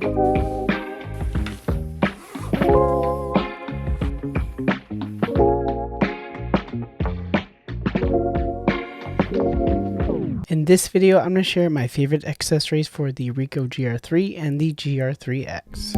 In this video, I'm going to share my favorite accessories for the Ricoh GR3 and the GR3X.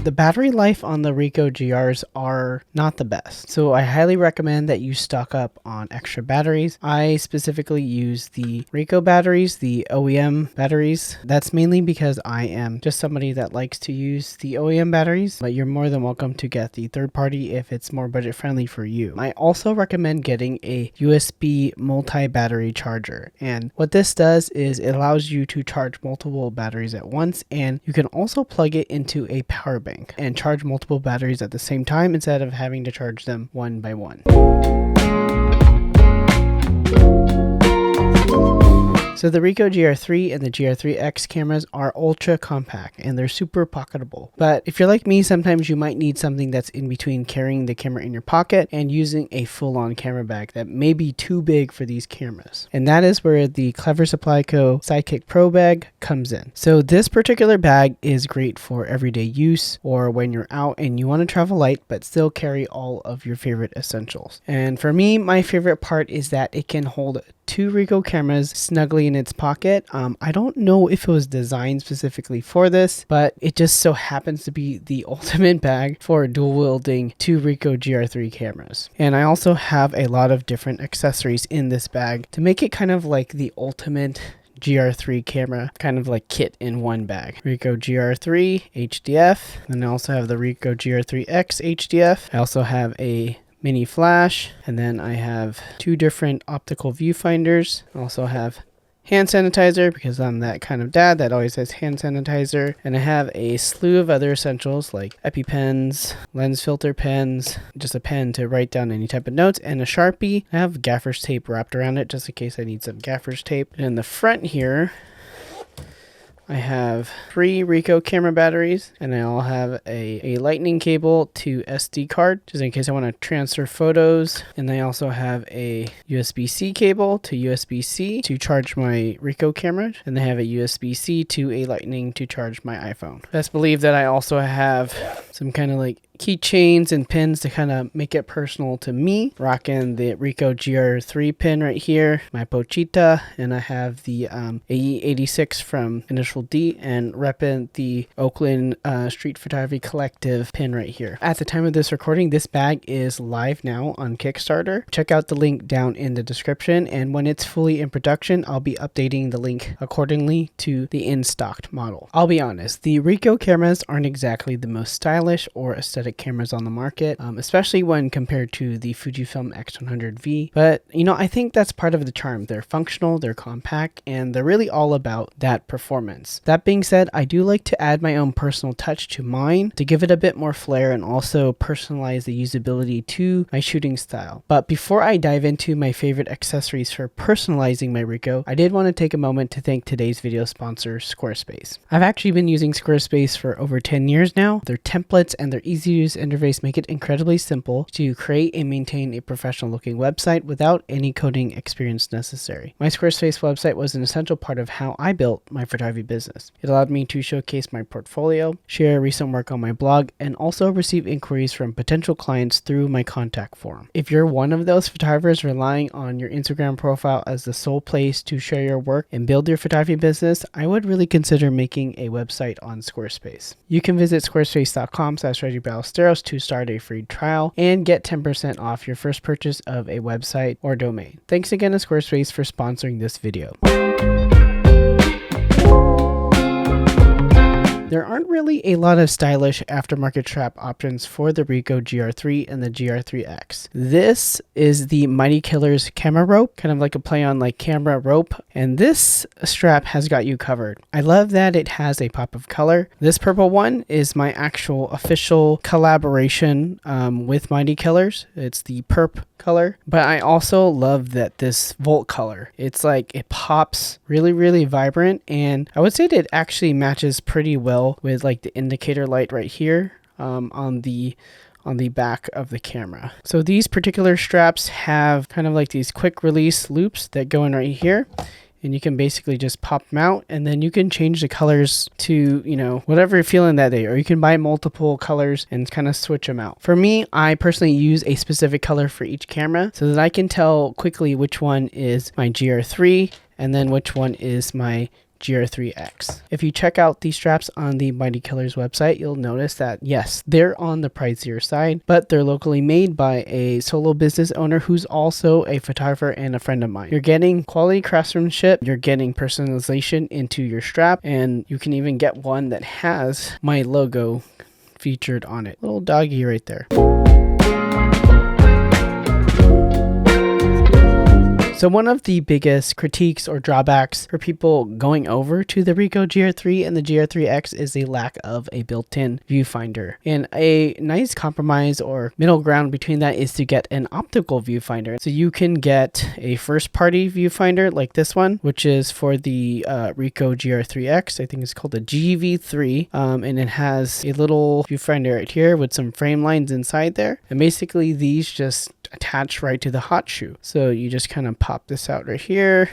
The battery life on the Ricoh GRs are not the best, so I highly recommend that you stock up on extra batteries. I specifically use the Ricoh batteries, the OEM batteries. That's mainly because I am just somebody that likes to use the OEM batteries, but you're more than welcome to get the third party if it's more budget friendly for you. I also recommend getting a USB multi-battery charger, and what this does is it allows you to charge multiple batteries at once, and you can also plug it into a power bank and charge multiple batteries at the same time instead of having to charge them one by one. So the Ricoh GR3 and the GR3X cameras are ultra compact and they're super pocketable. But if you're like me, sometimes you might need something that's in between carrying the camera in your pocket and using a full-on camera bag that may be too big for these cameras. And that is where the Clever Supply Co. Sidekick Pro bag comes in. So this particular bag is great for everyday use or when you're out and you want to travel light but still carry all of your favorite essentials. And for me, my favorite part is that it can hold two Ricoh cameras snugly in its pocket. I don't know if it was designed specifically for this, but it just so happens to be the ultimate bag for dual wielding two Ricoh GR3 cameras. And I also have a lot of different accessories in this bag to make it kind of like the ultimate GR3 camera kind of like kit in one bag. Ricoh GR3 HDF, and I also have the Ricoh GR3X HDF. I also have a mini flash, and then I have two different optical viewfinders. I also have hand sanitizer because I'm that kind of dad that always has hand sanitizer, and I have a slew of other essentials like EpiPens, lens filter pens, just a pen to write down any type of notes, and a Sharpie. I have gaffer's tape wrapped around it just in case I need some gaffer's tape. And in the front here I have 3 Ricoh camera batteries, and I'll have a lightning cable to SD card just in case I want to transfer photos. And I also have a USB-C cable to USB-C to charge my Ricoh camera, and I have a USB-C to a lightning to charge my iPhone. Best believe that I also have some kind of like keychains and pins to kind of make it personal to me. Rocking the Ricoh GR3 pin right here, my Pochita, and I have the IIIx from Initial D, and repping the Oakland Street Photography Collective pin right here. At the time of this recording, this bag is live now on Kickstarter. Check out the link down in the description, and when it's fully in production, I'll be updating the link accordingly to the in-stocked model. I'll be honest, the Ricoh cameras aren't exactly the most stylish or aesthetic cameras on the market, especially when compared to the Fujifilm X100V. But you know, I think that's part of the charm. They're functional, they're compact, and they're really all about that performance. That being said, I do like to add my own personal touch to mine to give it a bit more flair and also personalize the usability to my shooting style. But before I dive into my favorite accessories for personalizing my Ricoh, I did want to take a moment to thank today's video sponsor, Squarespace. I've actually been using Squarespace for over 10 years now. Their templates and their easy-to-use interface make it incredibly simple to create and maintain a professional-looking website without any coding experience necessary. My Squarespace website was an essential part of how I built my photography business. It allowed me to showcase my portfolio, share recent work on my blog, and also receive inquiries from potential clients through my contact form. If you're one of those photographers relying on your Instagram profile as the sole place to share your work and build your photography business, I would really consider making a website on Squarespace. You can visit squarespace.com/ReggieBallesteros to start a free trial and get 10% off your first purchase of a website or domain. Thanks again to Squarespace for sponsoring this video. There aren't really a lot of stylish aftermarket strap options for the Ricoh GR3 and the GR3X. This is the Mighty Killer's camera rope, kind of like a play on like camera rope, and this strap has got you covered. I love that it has a pop of color. This purple one is my actual official collaboration with Mighty Killers. It's the perp color, but I also love that this Volt color, it's like it pops really vibrant, and I would say that it actually matches pretty well with like the indicator light right here on the back of the camera. So these particular straps have kind of like these quick release loops that go in right here, and you can basically just pop them out, and then you can change the colors to, you know, whatever you're feeling that day, or you can buy multiple colors and kind of switch them out. For me, I personally use a specific color for each camera so that I can tell quickly which one is my GR3 and then which one is my GR3X. If you check out these straps on the Mighty Killers website, you'll notice that yes, they're on the pricier side, but they're locally made by a solo business owner who's also a photographer and a friend of mine. You're getting quality craftsmanship, you're getting personalization into your strap, and you can even get one that has my logo featured on it. Little doggy right there. So one of the biggest critiques or drawbacks for people going over to the Ricoh GR3 and the GR3X is the lack of a built-in viewfinder. And a nice compromise or middle ground between that is to get an optical viewfinder. So you can get a first-party viewfinder like this one, which is for the Ricoh GR3X. I think it's called the GV3, and it has a little viewfinder right here with some frame lines inside there. And basically these just attach right to the hot shoe. So you just kind of pop this out right here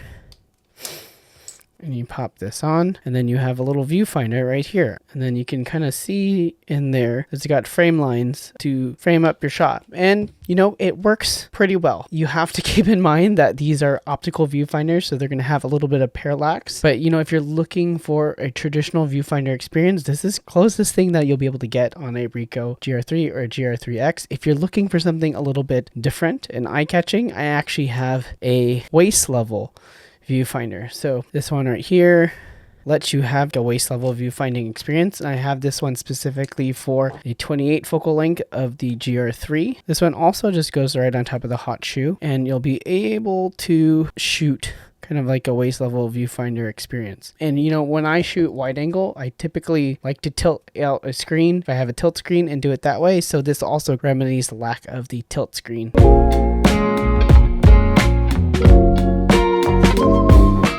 and you pop this on, and then you have a little viewfinder right here, and then you can kind of see in there it's got frame lines to frame up your shot, and you know, it works pretty well. You have to keep in mind that these are optical viewfinders, so they're going to have a little bit of parallax, but you know, if you're looking for a traditional viewfinder experience, this is closest thing that you'll be able to get on a Ricoh GR3 or a GR3X. If you're looking for something a little bit different and eye-catching, I actually have a waist level viewfinder. So this one right here lets you have a waist level viewfinding experience, and I have this one specifically for a 28 focal length of the GR3. This one also just goes right on top of the hot shoe, and you'll be able to shoot kind of like a waist level viewfinder experience. And you know, when I shoot wide angle, I typically like to tilt out a screen if I have a tilt screen and do it that way, so this also remedies the lack of the tilt screen.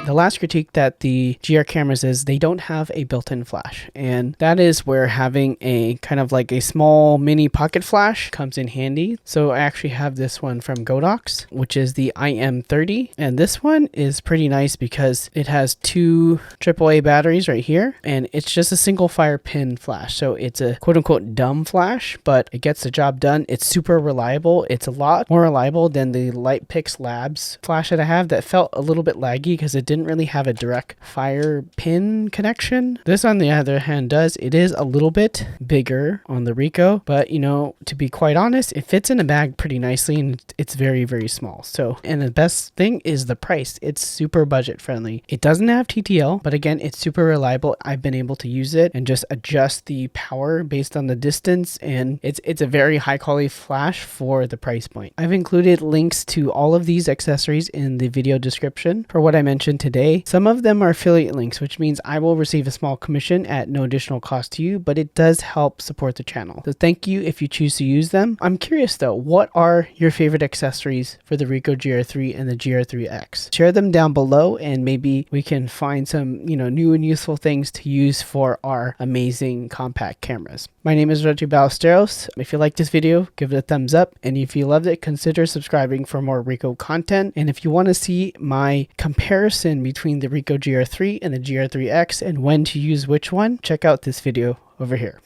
The last critique that the GR cameras is they don't have a built-in flash, and that is where having a kind of like a small mini pocket flash comes in handy. So I actually have this one from Godox, which is the IM30, and this one is pretty nice because it has two AAA batteries right here, and it's just a single fire pin flash. So it's a quote-unquote dumb flash, but it gets the job done. It's super reliable. It's a lot more reliable than the Lightpix Labs flash that I have that felt a little bit laggy because it didn't really have a direct fire pin connection. This on the other hand does. It is a little bit bigger on the Ricoh, but you know, to be quite honest, it fits in a bag pretty nicely, and it's very, very small. So, and the best thing is the price. It's super budget friendly. It doesn't have TTL, but again, it's super reliable. I've been able to use it and just adjust the power based on the distance, and it's a very high quality flash for the price point. I've included links to all of these accessories in the video description for what I mentioned today. Some of them are affiliate links, which means I will receive a small commission at no additional cost to you, but it does help support the channel. So thank you if you choose to use them. I'm curious though, what are your favorite accessories for the Ricoh GR3 and the GR3X? Share them down below, and maybe we can find some, you know, new and useful things to use for our amazing compact cameras. My name is Reggie Ballesteros. If you liked this video, give it a thumbs up, and if you loved it, consider subscribing for more Ricoh content. And if you want to see my comparison between the Ricoh GR3 and the GR3X and when to use which one, check out this video over here.